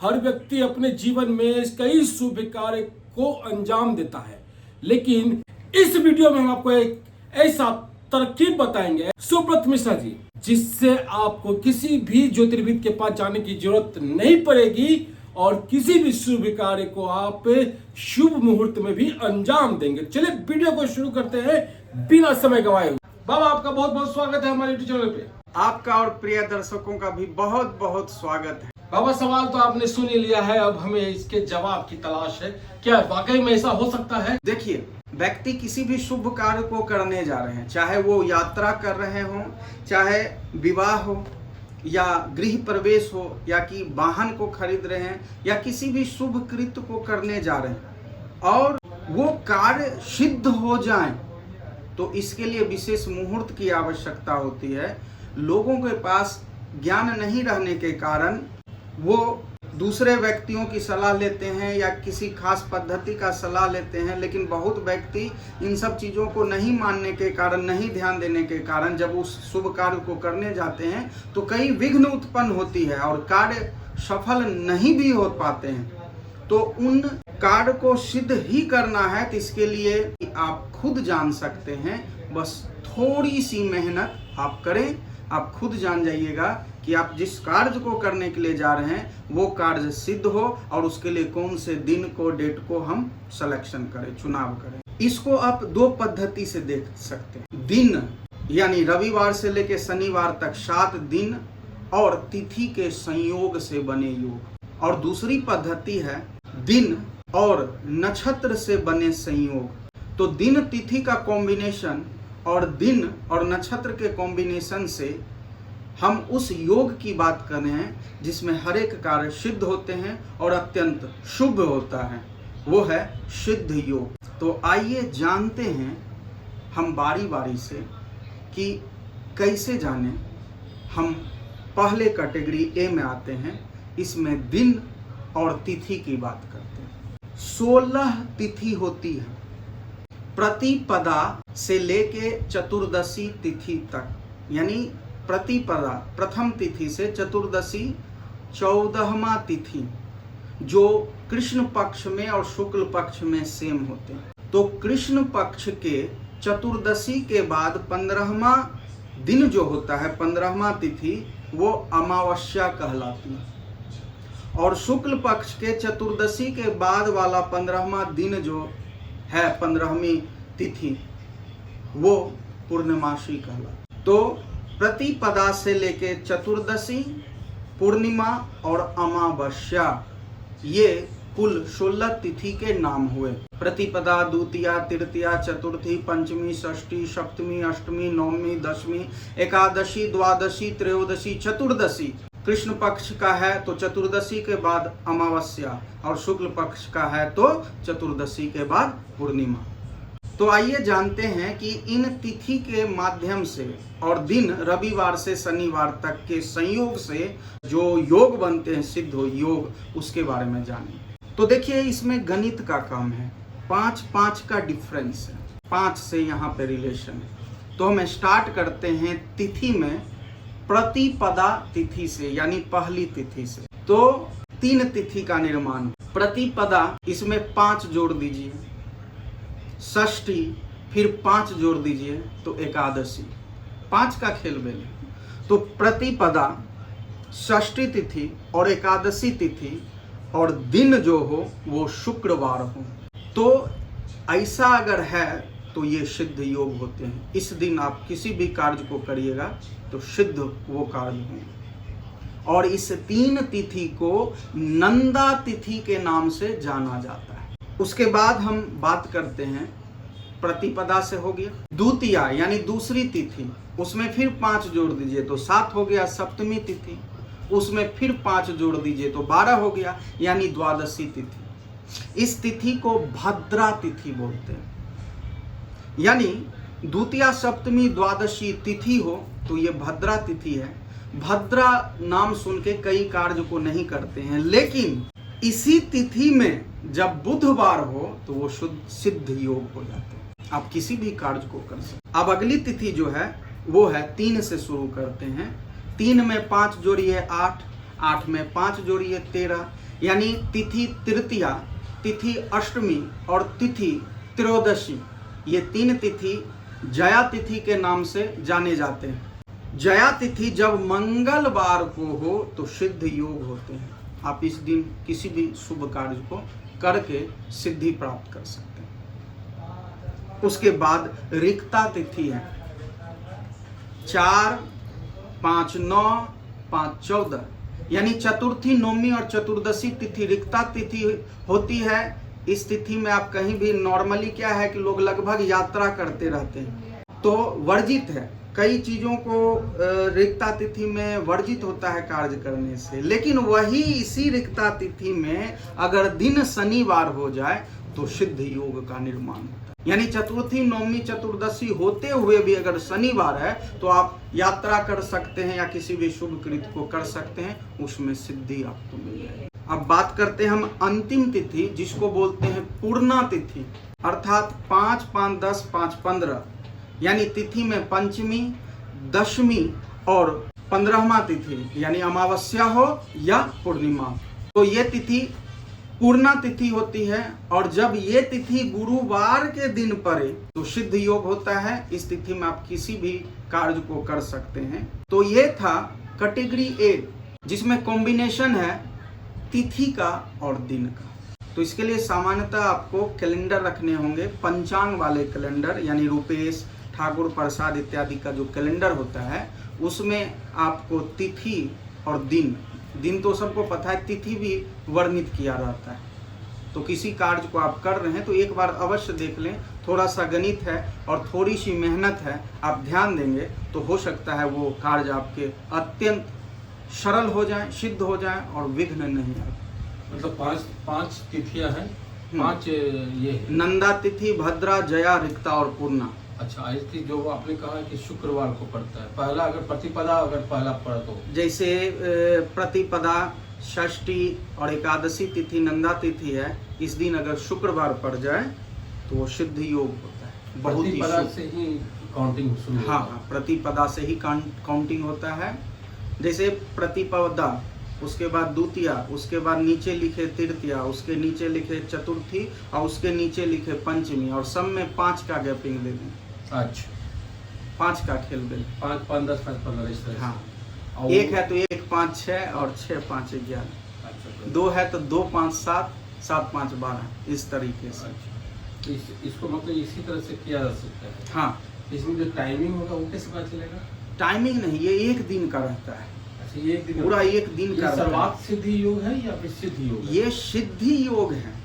हर व्यक्ति अपने जीवन में कई शुभ कार्य को अंजाम देता है, लेकिन इस वीडियो में हम आपको एक ऐसा तरकीब बताएंगे सुब्रत मिश्रा जी, जिससे आपको किसी भी ज्योतिर्विद के पास जाने की जरूरत नहीं पड़ेगी और किसी भी शुभ कार्य को आप शुभ मुहूर्त में भी अंजाम देंगे। चलिए वीडियो को शुरू करते हैं बिना समय गवाए। बाबा, आपका बहुत बहुत स्वागत है हमारे यूट्यूब चैनल पे। आपका और प्रिय दर्शकों का भी बहुत बहुत स्वागत है। बाबा, सवाल तो आपने सुन ही लिया है, अब हमें इसके जवाब की तलाश है। क्या वाकई में ऐसा हो सकता है? देखिए, व्यक्ति किसी भी शुभ कार्य को करने जा रहे हैं, चाहे वो यात्रा कर रहे हों, चाहे विवाह हो या गृह प्रवेश हो, या कि वाहन को खरीद रहे हैं, या किसी भी शुभ कृत्य को करने जा रहे हैं और वो कार्य सिद्ध हो जाए, तो इसके लिए विशेष मुहूर्त की आवश्यकता होती है। लोगों के पास ज्ञान नहीं रहने के कारण वो दूसरे व्यक्तियों की सलाह लेते हैं या किसी खास पद्धति का सलाह लेते हैं, लेकिन बहुत व्यक्ति इन सब चीज़ों को नहीं मानने के कारण, नहीं ध्यान देने के कारण जब उस शुभ कार्य को करने जाते हैं तो कई विघ्न उत्पन्न होती है और कार्य सफल नहीं भी हो पाते हैं। तो उन कार्य को सिद्ध ही करना है, तो इसके लिए आप खुद जान सकते हैं। बस थोड़ी सी मेहनत आप करें, आप खुद जान जाइएगा कि आप जिस कार्य को करने के लिए जा रहे हैं वो कार्य सिद्ध हो, और उसके लिए कौन से दिन को, डेट को हम सिलेक्शन करें, चुनाव करें। इसको आप दो पद्धति से देख सकते हैं। दिन यानी रविवार से लेकर शनिवार तक 7 दिन और तिथि के संयोग से बने योग, और दूसरी पद्धति है दिन और नक्षत्र से बने संयोग। तो दिन तिथि का कॉम्बिनेशन और दिन और नक्षत्र के कॉम्बिनेशन से हम उस योग की बात कर रहे हैं जिसमें हर एक कार्य सिद्ध होते हैं और अत्यंत शुभ होता है, वो है सिद्ध योग। तो आइए जानते हैं हम बारी बारी से कि कैसे जाने। हम पहले कैटेगरी ए में आते हैं, इसमें दिन और तिथि की बात करते हैं। 16 तिथि होती है, प्रतिपदा से लेके चतुर्दशी तिथि तक, यानी प्रतिपदा प्रथम तिथि से चतुर्दशी 14वां तिथि, जो कृष्ण पक्ष में और शुक्ल पक्ष में सेम होते हैं। तो कृष्ण पक्ष के चतुर्दशी के बाद 15वां दिन जो होता है, 15वां तिथि, वो अमावस्या कहलाती है, और शुक्ल पक्ष के चतुर्दशी के बाद वाला 15वां दिन जो है, 15वीं तिथि, वो पूर्णमासी कहलाती। तो प्रतिपदा से लेके चतुर्दशी, पूर्णिमा और अमावस्या, ये कुल 16 तिथि के नाम हुए। प्रतिपदा, द्वितीया, तृतीया, चतुर्थी, पंचमी, षष्ठी, सप्तमी, अष्टमी, नवमी, दशमी, एकादशी, द्वादशी, त्रयोदशी, चतुर्दशी। कृष्ण पक्ष का है तो चतुर्दशी के बाद अमावस्या, और शुक्ल पक्ष का है तो चतुर्दशी के बाद पूर्णिमा। तो आइए जानते हैं कि इन तिथि के माध्यम से और दिन रविवार से शनिवार तक के संयोग से जो योग बनते हैं, सिद्ध योग, उसके बारे में जानें। तो देखिए, इसमें गणित का काम है, 5-5 का डिफरेंस है, 5 से यहाँ पे रिलेशन है। तो हम स्टार्ट करते हैं तिथि में प्रतिपदा तिथि से, यानी पहली तिथि से। तो 3 तिथि का निर्माण। प्रतिपदा, इसमें 5 जोड़ दीजिए, षष्ठी, फिर 5 जोड़ दीजिए तो एकादशी, 5 का खेल बेल। तो प्रतिपदा, षष्ठी तिथि और एकादशी तिथि, और दिन जो हो वो शुक्रवार हो। तो ऐसा अगर है तो ये सिद्ध योग होते हैं। इस दिन आप किसी भी कार्य को करिएगा तो सिद्ध वो कार्य होंगे। और इस 3 तिथि को नंदा तिथि के नाम से जाना जाता है। उसके बाद हम बात करते हैं, प्रतिपदा से हो गया, द्वितीया यानी दूसरी तिथि, उसमें फिर 5 जोड़ दीजिए तो 7 हो गया। सप्तमी तिथि, उसमें फिर 5 जोड़ दीजिए तो 12 हो गया, यानी द्वादशी तिथि। इस तिथि को भद्रा तिथि बोलते हैं। यानी द्वितीया, सप्तमी, द्वादशी तिथि हो तो ये भद्रा तिथि है। भद्रा नाम सुन के कई कार्य को नहीं करते हैं, लेकिन इसी तिथि में जब बुधवार हो तो वो शुद्ध सिद्ध योग हो जाते हैं। आप किसी भी कार्य को कर सकते। अब अगली तिथि जो है वो है 3 से शुरू करते हैं। 3 में 5 जोड़िए 8, 8 में 5 जोड़िए 13, यानी तिथि तृतीया, तिथि अष्टमी और तिथि त्रयोदशी, ये 3 तिथि जया तिथि के नाम से जाने जाते हैं। जया तिथि जब मंगलवार को हो तो सिद्ध योग होते हैं। आप इस दिन किसी भी शुभ कार्य को करके सिद्धि प्राप्त कर सकते हैं। उसके बाद रिक्ता तिथि है 4, 5, 9, 5, 14, यानी चतुर्थी, नौमी और चतुर्दशी तिथि रिक्ता तिथि होती है। इस तिथि में आप कहीं भी, नॉर्मली क्या है कि लोग लगभग यात्रा करते रहते हैं, तो वर्जित है। कई चीज़ों को रिक्ता तिथि में वर्जित होता है कार्य करने से, लेकिन वही इसी रिक्ता तिथि में अगर दिन शनिवार हो जाए तो सिद्ध योग का निर्माण होता है। यानी चतुर्थी, नौमी, चतुर्दशी होते हुए भी अगर शनिवार है तो आप यात्रा कर सकते हैं या किसी भी शुभ कृत्य को कर सकते हैं, उसमें सिद्धि आपको मिल जाएगी। अब बात करते हैं हम अंतिम तिथि, जिसको बोलते हैं पूर्णा तिथि, अर्थात 5, 5, 10, 5, 15, यानी तिथि में पंचमी, दशमी और 15वां तिथि, यानी अमावस्या हो या पूर्णिमा, तो ये तिथि पूर्णा तिथि होती है। और जब ये तिथि गुरुवार के दिन पड़े तो सिद्ध योग होता है। इस तिथि में आप किसी भी कार्य को कर सकते हैं। तो ये था कैटेगरी ए, जिसमें कॉम्बिनेशन है तिथि का और दिन का। तो इसके लिए सामान्यतः आपको कैलेंडर रखने होंगे, पंचांग वाले कैलेंडर, यानी रुपेश, ठाकुर प्रसाद इत्यादि का जो कैलेंडर होता है, उसमें आपको तिथि और दिन तो सबको पता है, तिथि भी वर्णित किया रहता है। तो किसी कार्य को आप कर रहे हैं तो एक बार अवश्य देख लें। थोड़ा सा गणित है और थोड़ी सी मेहनत है, आप ध्यान देंगे तो हो सकता है वो कार्य आपके अत्यंत सरल हो जाए, सिद्ध हो जाए और विघ्न नहीं आए। मतलब पांच तिथियां हैं, 5 ये है। नंदा तिथि, भद्रा, जया, रिक्ता और पूर्णा। अच्छा, ऐसी जो आपने कहा कि शुक्रवार को पड़ता है, पहला अगर प्रतिपदा अगर पहला पड़ा तो जैसे प्रतिपदा, षष्ठी और एकादशी तिथि नंदा तिथि है, इस दिन अगर शुक्रवार पड़ जाए तो वो सिद्ध योग होता है। बहुत ही प्रतिपदा से ही काउंटिंग शुरू होता है। हाँ, प्रतिपदा से ही काउंटिंग होता है। जैसे प्रतिपदा, उसके बाद द्वितीया, उसके बाद नीचे लिखे तृतीया, उसके नीचे लिखे चतुर्थी और उसके नीचे लिखे पंचमी, और सब में 5 का गैपिंग दे दें। अच्छा, 5 का खेल दें। 5, 5, 10, 5, 15 इस तरह से। हाँ, और 1 है तो 1, 5, 6 और 6, 5, 11। अच्छा, 2 है तो 2, 5, 7, 7, 5, 12, इस तरीके से। अच्छा, इसको मतलब इसी तरह से किया जा सकता है। हाँ, इसमें जो टाइमिंग होगा वो कैसे पता चलेगा? टाइमिंग नहीं, ये 1 दिन का रहता है, अच्छा, ये एक दिन पूरा 1 दिन का रहता है। सर्वार्थ सिद्धि योग है या फिर सिद्धि योग है? ये सिद्धि योग है।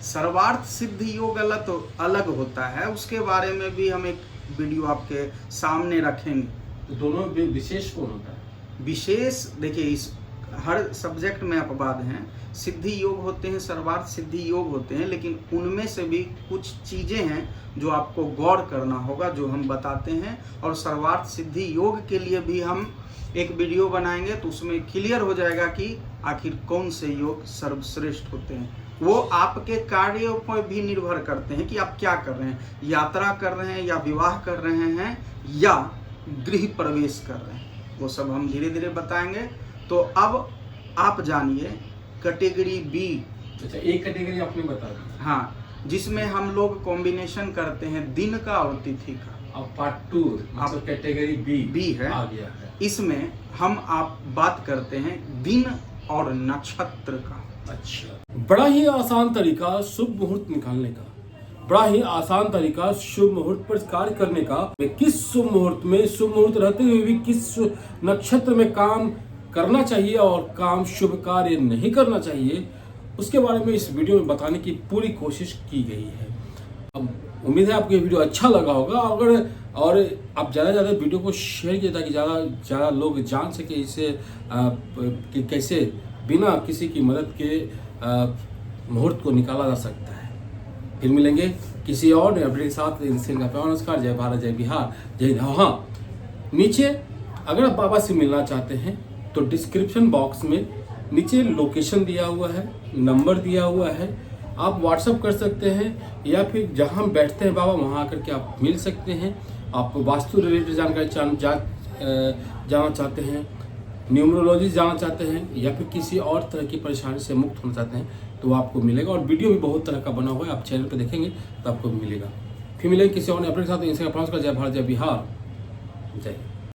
सर्वार्थ सिद्धि योग अलग होता है, उसके बारे में भी हम एक वीडियो आपके सामने रखेंगे। तो दोनों में विशेष कौन होता है? विशेष देखिए, इस हर सब्जेक्ट में अपवाद हैं। सिद्धि योग होते हैं, सर्वार्थ सिद्धि योग होते हैं, लेकिन उनमें से भी कुछ चीज़ें हैं जो आपको गौर करना होगा, जो हम बताते हैं। और सर्वार्थ सिद्धि योग के लिए भी हम एक वीडियो बनाएंगे, तो उसमें क्लियर हो जाएगा कि आखिर कौन से योग सर्वश्रेष्ठ होते हैं। वो आपके कार्यों पर भी निर्भर करते हैं कि आप क्या कर रहे हैं, यात्रा कर रहे हैं या विवाह कर रहे हैं या गृह प्रवेश कर रहे हैं, वो सब हम धीरे धीरे बताएंगे। तो अब आप जानिए कैटेगरी बी। अच्छा, एक कैटेगरी आपने बता दी। हाँ, जिसमें हम लोग कॉम्बिनेशन करते हैं दिन का और तिथि का। अब पार्ट 2 मतलब कैटेगरी बी है, आ गया है। इसमें हम आप बात करते हैं दिन और नक्षत्र का। अच्छा, बड़ा ही आसान तरीका शुभ मुहूर्त निकालने का, बड़ा ही आसान तरीका शुभ मुहूर्त पर कार्य करने का। किस शुभ मुहूर्त में, शुभ मुहूर्त रहते हुए भी किस नक्षत्र में काम करना चाहिए और काम शुभ कार्य नहीं करना चाहिए, उसके बारे में इस वीडियो में बताने की पूरी कोशिश की गई है। अब उम्मीद है आपको ये वीडियो अच्छा लगा होगा। अगर और आप ज़्यादा से ज़्यादा वीडियो को शेयर कीजिए ताकि ज़्यादा लोग जान सके इसे कि कैसे बिना किसी की मदद के मुहूर्त को निकाला जा सकता है। फिर मिलेंगे किसी और नए अपडेट के साथ। नमस्कार, जय भारत, जय बिहार, जय हिंद। हाँ, नीचे अगर आप बाबा से मिलना चाहते हैं तो डिस्क्रिप्शन बॉक्स में नीचे लोकेशन दिया हुआ है, नंबर दिया हुआ है, आप व्हाट्सअप कर सकते हैं या फिर जहां बैठते हैं बाबा वहां आकर के आप मिल सकते हैं। आप वास्तु रिलेटेड जानकारी जानना चाहते हैं न्यूमरोलॉजी जानना चाहते हैं या फिर किसी और तरह की परेशानी से मुक्त होना चाहते हैं तो आपको मिलेगा। और वीडियो भी बहुत तरह का बना हुआ है, आप चैनल पे देखेंगे तो आपको मिलेगा। फिर मिलेंगे किसी और अपने साथ। इंस्टाग्राम का जय भारत जय बिहार, जय।